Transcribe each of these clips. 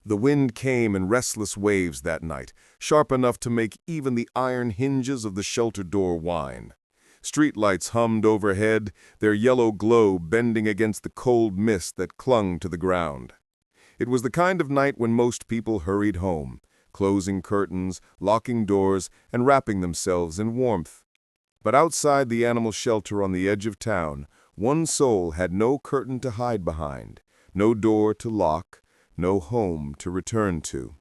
The wind came in restless waves that night, sharp enough to make even the iron hinges of the shelter door whine. Streetlights hummed overhead, their yellow glow bending against the cold mist that clung to the ground. It was the kind of night when most people hurried home, closing curtains, locking doors, and wrapping themselves in warmth. But outside the animal shelter on the edge of town, one soul had no curtain to hide behind, no door to lock, no home to return to.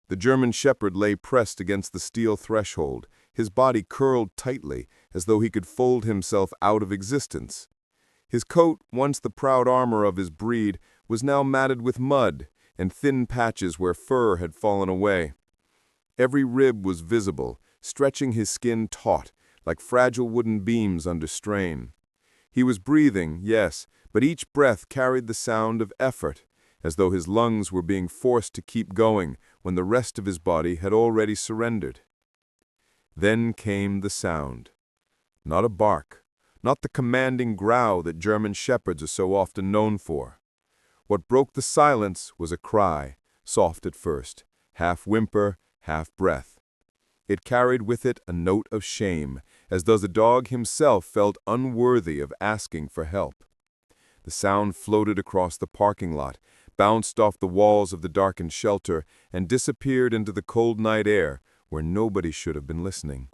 The German shepherd lay pressed against the steel threshold, his body curled tightly as though he could fold himself out of existence. His coat, once the proud armor of his breed, was now matted with mud and thin patches where fur had fallen away. Every rib was visible, stretching his skin taut, like fragile wooden beams under strain. He was breathing, yes, but each breath carried the sound of effort, as though his lungs were being forced to keep going when the rest of his body had already surrendered. Then came the sound. Not a bark, not the commanding growl that German shepherds are so often known for. What broke the silence was a cry, soft at first, half whimper, half breath. It carried with it a note of shame, as though the dog himself felt unworthy of asking for help. The sound floated across the parking lot, bounced off the walls of the darkened shelter, and disappeared into the cold night air where nobody should have been listening.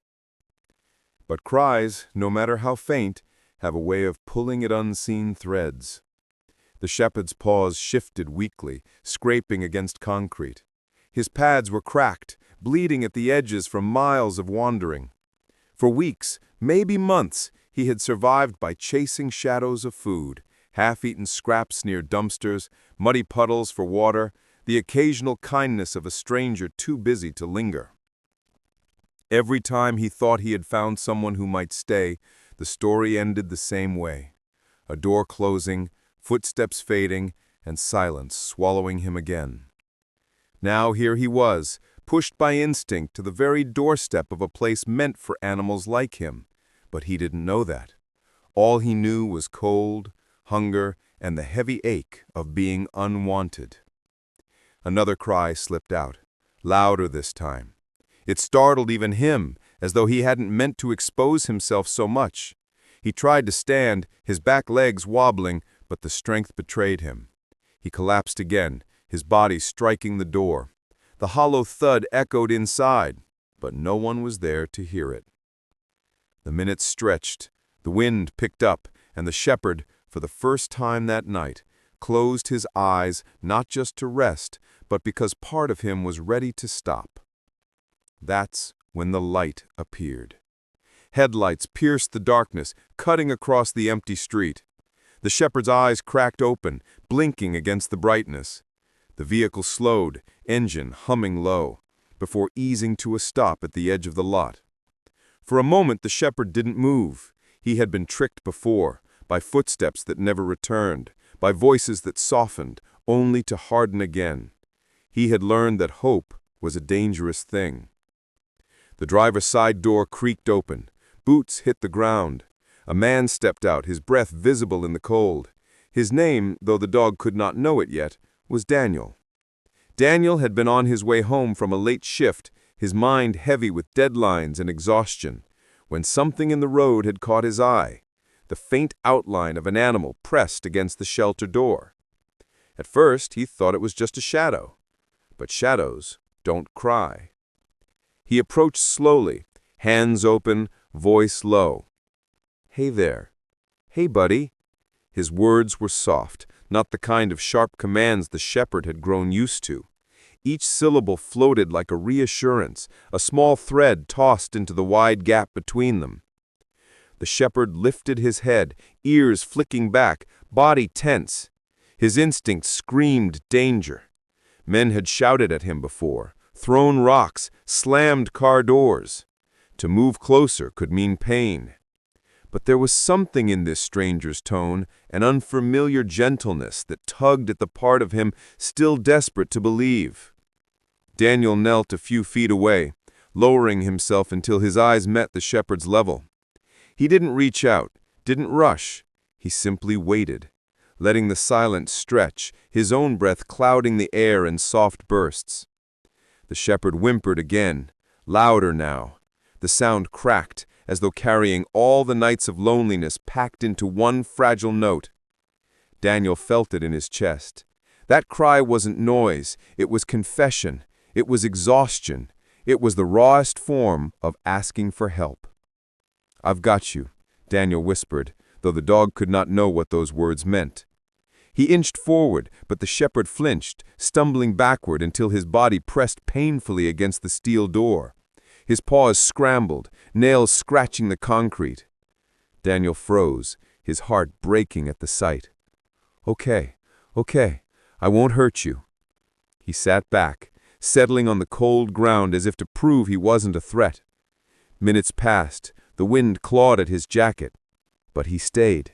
But cries, no matter how faint, have a way of pulling at unseen threads. The shepherd's paws shifted weakly, scraping against concrete. His pads were cracked, bleeding at the edges from miles of wandering. For weeks, maybe months, he had survived by chasing shadows of food, half-eaten scraps near dumpsters, muddy puddles for water, the occasional kindness of a stranger too busy to linger. Every time he thought he had found someone who might stay, the story ended the same way. A door closing, footsteps fading, and silence swallowing him again. Now here he was, pushed by instinct to the very doorstep of a place meant for animals like him. But he didn't know that. All he knew was cold, hunger, and the heavy ache of being unwanted. Another cry slipped out, louder this time. It startled even him, as though he hadn't meant to expose himself so much. He tried to stand, his back legs wobbling, but the strength betrayed him. He collapsed again, his body striking the door. The hollow thud echoed inside, but no one was there to hear it. The minutes stretched, the wind picked up, and the shepherd, for the first time that night, closed his eyes not just to rest, but because part of him was ready to stop. That's when the light appeared. Headlights pierced the darkness, cutting across the empty street. The shepherd's eyes cracked open, blinking against the brightness. The vehicle slowed, engine humming low, before easing to a stop at the edge of the lot. For a moment the shepherd didn't move. He had been tricked before, by footsteps that never returned, by voices that softened, only to harden again. He had learned that hope was a dangerous thing. The driver's side door creaked open. Boots hit the ground. A man stepped out, his breath visible in the cold. His name, though the dog could not know it yet, was Daniel. Daniel had been on his way home from a late shift, his mind heavy with deadlines and exhaustion, when something in the road had caught his eye, the faint outline of an animal pressed against the shelter door. At first, he thought it was just a shadow, but shadows don't cry. He approached slowly, hands open, voice low. "Hey there. Hey, buddy." His words were soft, not the kind of sharp commands the shepherd had grown used to. Each syllable floated like a reassurance, a small thread tossed into the wide gap between them. The shepherd lifted his head, ears flicking back, body tense. His instinct screamed danger. Men had shouted at him before, thrown rocks, slammed car doors. To move closer could mean pain. But there was something in this stranger's tone, an unfamiliar gentleness that tugged at the part of him still desperate to believe. Daniel knelt a few feet away, lowering himself until his eyes met the shepherd's level. He didn't reach out, didn't rush. He simply waited, letting the silence stretch, his own breath clouding the air in soft bursts. The shepherd whimpered again, louder now. The sound cracked, as though carrying all the nights of loneliness packed into one fragile note. Daniel felt it in his chest. That cry wasn't noise, it was confession, it was exhaustion, it was the rawest form of asking for help. "I've got you," Daniel whispered, though the dog could not know what those words meant. He inched forward, but the shepherd flinched, stumbling backward until his body pressed painfully against the steel door. His paws scrambled, nails scratching the concrete. Daniel froze, his heart breaking at the sight. Okay, I won't hurt you." He sat back, settling on the cold ground as if to prove he wasn't a threat. Minutes passed, the wind clawed at his jacket, but he stayed.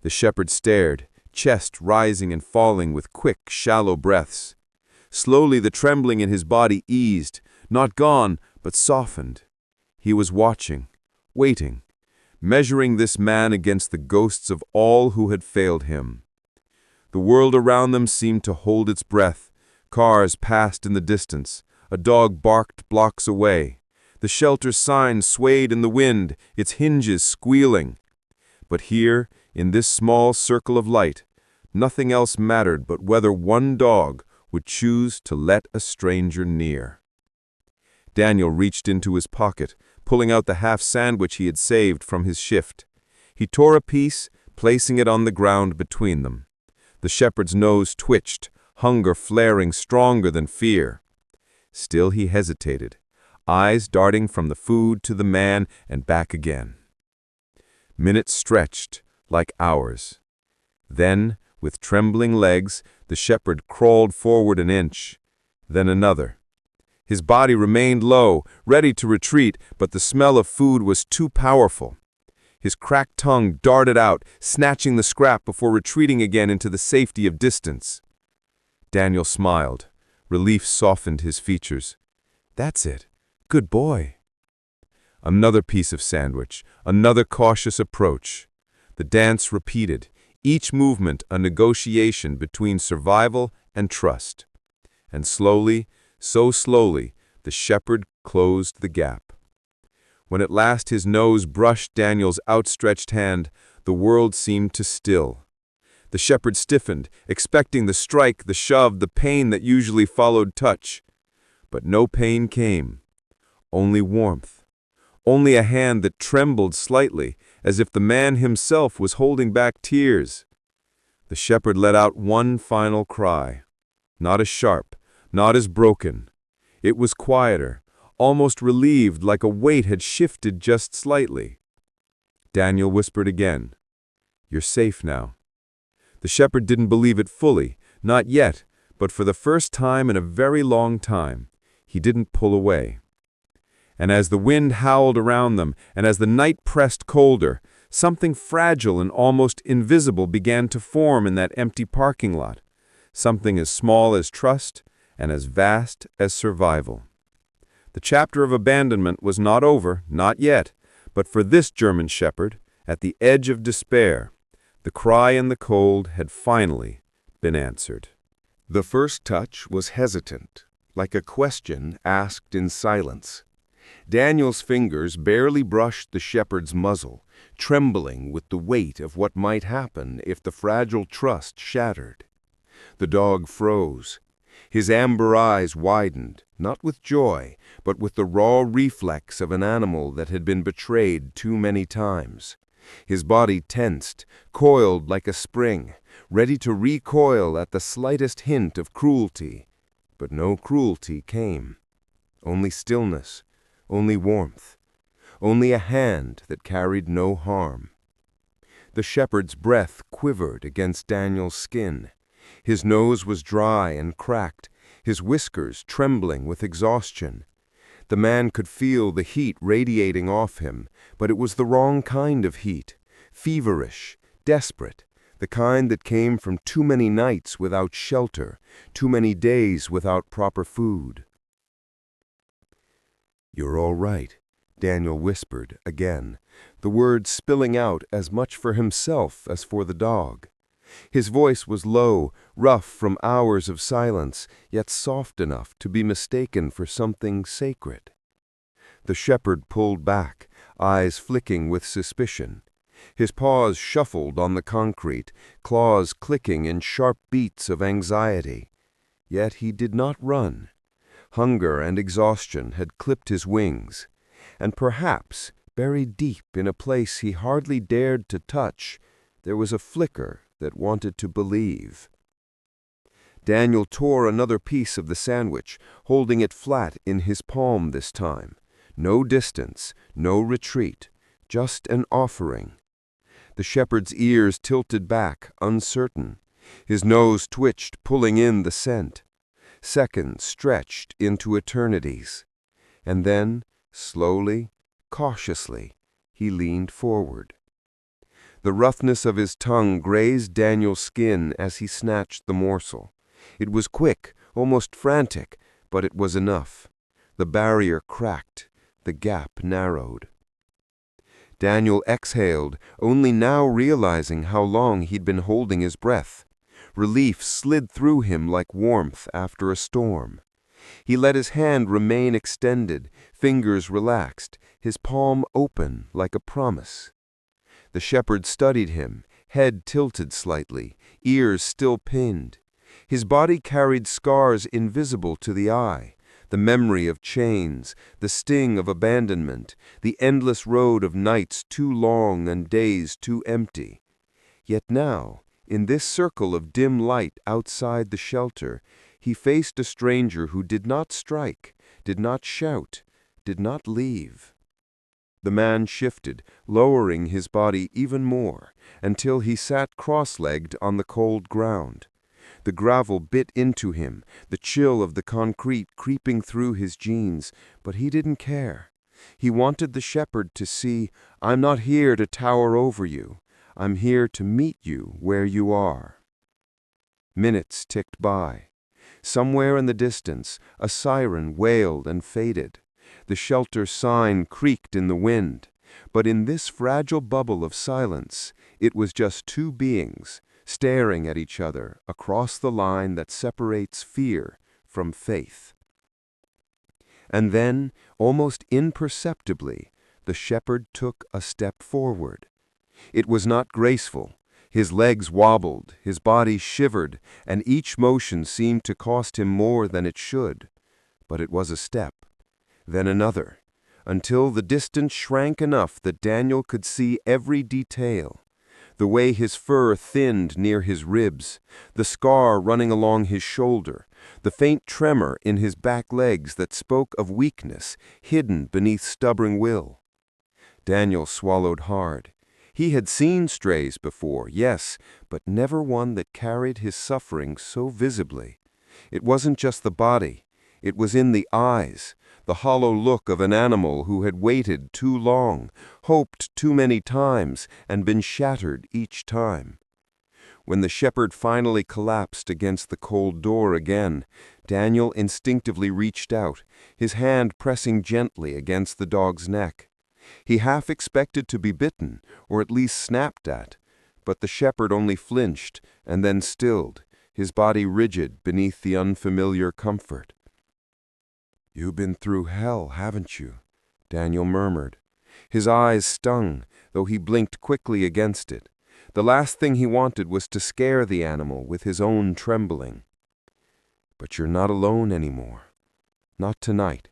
The shepherd stared, chest rising and falling with quick, shallow breaths. Slowly the trembling in his body eased, not gone, but softened. He was watching, waiting, measuring this man against the ghosts of all who had failed him. The world around them seemed to hold its breath. Cars passed in the distance. A dog barked blocks away. The shelter's sign swayed in the wind, its hinges squealing. But here, in this small circle of light, nothing else mattered but whether one dog would choose to let a stranger near. Daniel reached into his pocket, pulling out the half sandwich he had saved from his shift. He tore a piece, placing it on the ground between them. The shepherd's nose twitched, hunger flaring stronger than fear. Still he hesitated, eyes darting from the food to the man and back again. Minutes stretched, like hours. Then, with trembling legs, the shepherd crawled forward an inch, then another. His body remained low, ready to retreat, but the smell of food was too powerful. His cracked tongue darted out, snatching the scrap before retreating again into the safety of distance. Daniel smiled. Relief softened his features. "That's it. Good boy." Another piece of sandwich, another cautious approach. The dance repeated, each movement a negotiation between survival and trust. And slowly, so slowly, the shepherd closed the gap. When at last his nose brushed Daniel's outstretched hand, the world seemed to still. The shepherd stiffened, expecting the strike, the shove, the pain that usually followed touch. But no pain came. Only warmth. Only a hand that trembled slightly, as if the man himself was holding back tears. The shepherd let out one final cry. Not as sharp, not as broken. It was quieter, almost relieved, like a weight had shifted just slightly. Daniel whispered again, "You're safe now." The shepherd didn't believe it fully, not yet, but for the first time in a very long time, he didn't pull away. And as the wind howled around them, and as the night pressed colder, something fragile and almost invisible began to form in that empty parking lot, something as small as trust and as vast as survival. The chapter of abandonment was not over, not yet, but for this German shepherd, at the edge of despair, the cry in the cold had finally been answered. The first touch was hesitant, like a question asked in silence. Daniel's fingers barely brushed the shepherd's muzzle, trembling with the weight of what might happen if the fragile trust shattered. The dog froze. His amber eyes widened, not with joy, but with the raw reflex of an animal that had been betrayed too many times. His body tensed, coiled like a spring, ready to recoil at the slightest hint of cruelty. But no cruelty came. Only stillness, only warmth, only a hand that carried no harm. The shepherd's breath quivered against Daniel's skin. His nose was dry and cracked, his whiskers trembling with exhaustion. The man could feel the heat radiating off him, but it was the wrong kind of heat, feverish, desperate, the kind that came from too many nights without shelter, too many days without proper food. "You're all right," Daniel whispered again, the words spilling out as much for himself as for the dog. His voice was low, rough from hours of silence, yet soft enough to be mistaken for something sacred. The shepherd pulled back, eyes flicking with suspicion. His paws shuffled on the concrete, claws clicking in sharp beats of anxiety. Yet he did not run. Hunger and exhaustion had clipped his wings, and perhaps, buried deep in a place he hardly dared to touch, there was a flicker that wanted to believe. Daniel tore another piece of the sandwich, holding it flat in his palm this time. No distance, no retreat, just an offering. The shepherd's ears tilted back, uncertain. His nose twitched, pulling in the scent. Seconds stretched into eternities. And then, slowly, cautiously, he leaned forward. The roughness of his tongue grazed Daniel's skin as he snatched the morsel. It was quick, almost frantic, but it was enough. The barrier cracked, the gap narrowed. Daniel exhaled, only now realizing how long he'd been holding his breath. Relief slid through him like warmth after a storm. He let his hand remain extended, fingers relaxed, his palm open like a promise. The shepherd studied him, head tilted slightly, ears still pinned. His body carried scars invisible to the eye, the memory of chains, the sting of abandonment, the endless road of nights too long and days too empty. Yet now, in this circle of dim light outside the shelter, he faced a stranger who did not strike, did not shout, did not leave. The man shifted, lowering his body even more, until he sat cross-legged on the cold ground. The gravel bit into him, the chill of the concrete creeping through his jeans, but he didn't care. He wanted the shepherd to see, "I'm not here to tower over you. I'm here to meet you where you are." Minutes ticked by. Somewhere in the distance, a siren wailed and faded. The shelter sign creaked in the wind. But in this fragile bubble of silence, it was just two beings, staring at each other across the line that separates fear from faith. And then, almost imperceptibly, the shepherd took a step forward. It was not graceful. His legs wobbled, his body shivered, and each motion seemed to cost him more than it should. But it was a step, then another, until the distance shrank enough that Daniel could see every detail. The way his fur thinned near his ribs, the scar running along his shoulder, the faint tremor in his back legs that spoke of weakness hidden beneath stubborn will. Daniel swallowed hard. He had seen strays before, yes, but never one that carried his suffering so visibly. It wasn't just the body. It was in the eyes, the hollow look of an animal who had waited too long, hoped too many times, and been shattered each time. When the shepherd finally collapsed against the cold door again, Daniel instinctively reached out, his hand pressing gently against the dog's neck. He half expected to be bitten, or at least snapped at, but the shepherd only flinched and then stilled, his body rigid beneath the unfamiliar comfort. "You've been through hell, haven't you?" Daniel murmured. His eyes stung, though he blinked quickly against it. The last thing he wanted was to scare the animal with his own trembling. "But you're not alone anymore. Not tonight."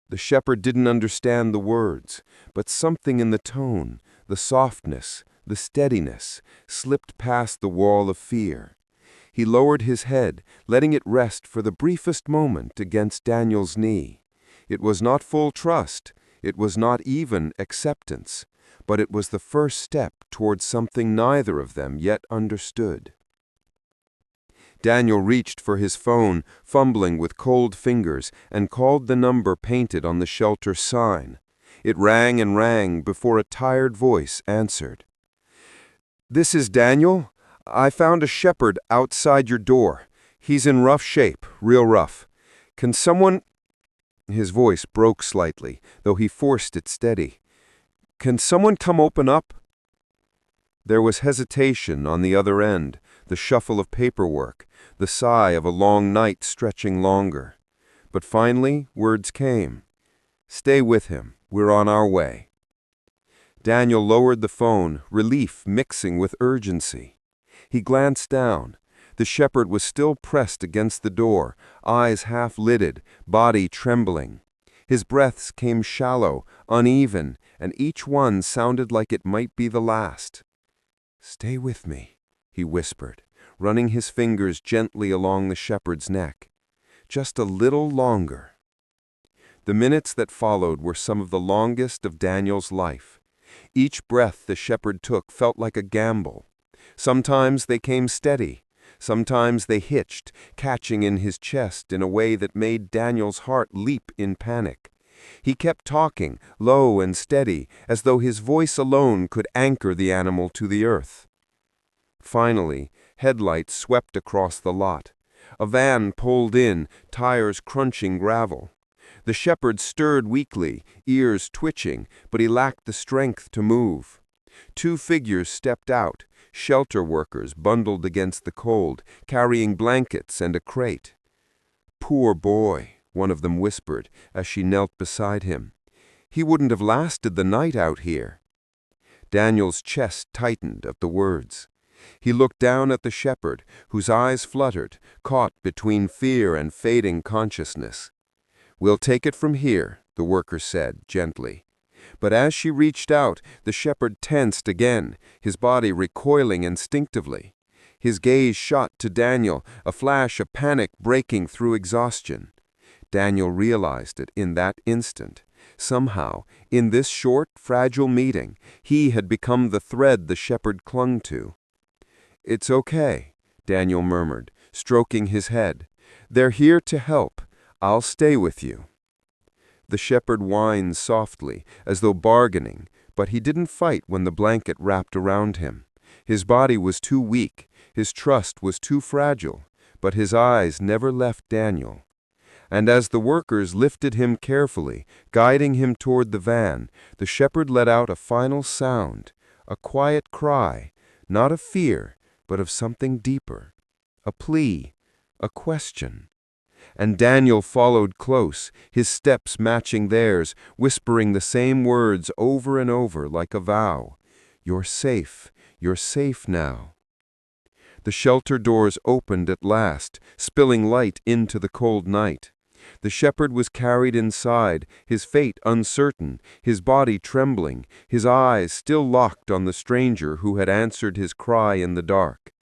The shepherd didn't understand the words, but something in the tone, the softness, the steadiness, slipped past the wall of fear. He lowered his head, letting it rest for the briefest moment against Daniel's knee. It was not full trust, it was not even acceptance, but it was the first step towards something neither of them yet understood. Daniel reached for his phone, fumbling with cold fingers, and called the number painted on the shelter sign. It rang and rang before a tired voice answered. "This is Daniel. I found a shepherd outside your door. He's in rough shape, real rough. Can someone—" His voice broke slightly, though he forced it steady. "Can someone come open up?" There was hesitation on the other end, the shuffle of paperwork, the sigh of a long night stretching longer. But finally, words came. "Stay with him. We're on our way." Daniel lowered the phone, relief mixing with urgency. He glanced down. The shepherd was still pressed against the door, eyes half-lidded, body trembling. His breaths came shallow, uneven, and each one sounded like it might be the last. "Stay with me," he whispered, running his fingers gently along the shepherd's neck. "Just a little longer." The minutes that followed were some of the longest of Daniel's life. Each breath the shepherd took felt like a gamble. Sometimes they came steady. Sometimes they hitched, catching in his chest in a way that made Daniel's heart leap in panic. He kept talking, low and steady, as though his voice alone could anchor the animal to the earth. Finally, headlights swept across the lot. A van pulled in, tires crunching gravel. The shepherd stirred weakly, ears twitching, but he lacked the strength to move. Two figures stepped out, shelter workers bundled against the cold, carrying blankets and a crate. "Poor boy," one of them whispered as she knelt beside him. "He wouldn't have lasted the night out here." Daniel's chest tightened at the words. He looked down at the shepherd, whose eyes fluttered, caught between fear and fading consciousness. "We'll take it from here," the worker said gently. But as she reached out, the shepherd tensed again, his body recoiling instinctively. His gaze shot to Daniel, a flash of panic breaking through exhaustion. Daniel realized it in that instant. Somehow, in this short, fragile meeting, he had become the thread the shepherd clung to. "It's okay," Daniel murmured, stroking his head. "They're here to help. I'll stay with you." The shepherd whined softly, as though bargaining, but he didn't fight when the blanket wrapped around him. His body was too weak, his trust was too fragile, but his eyes never left Daniel. And as the workers lifted him carefully, guiding him toward the van, the shepherd let out a final sound, a quiet cry, not of fear, but of something deeper, a plea, a question. And Daniel followed close, his steps matching theirs, whispering the same words over and over like a vow. You're safe now." The shelter doors opened at last, spilling light into the cold night. The shepherd was carried inside, his fate uncertain, his body trembling, his eyes still locked on the stranger who had answered his cry in the dark.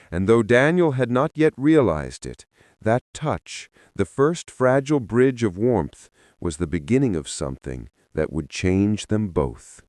And though Daniel had not yet realized it, that touch, the first fragile bridge of warmth, was the beginning of something that would change them both.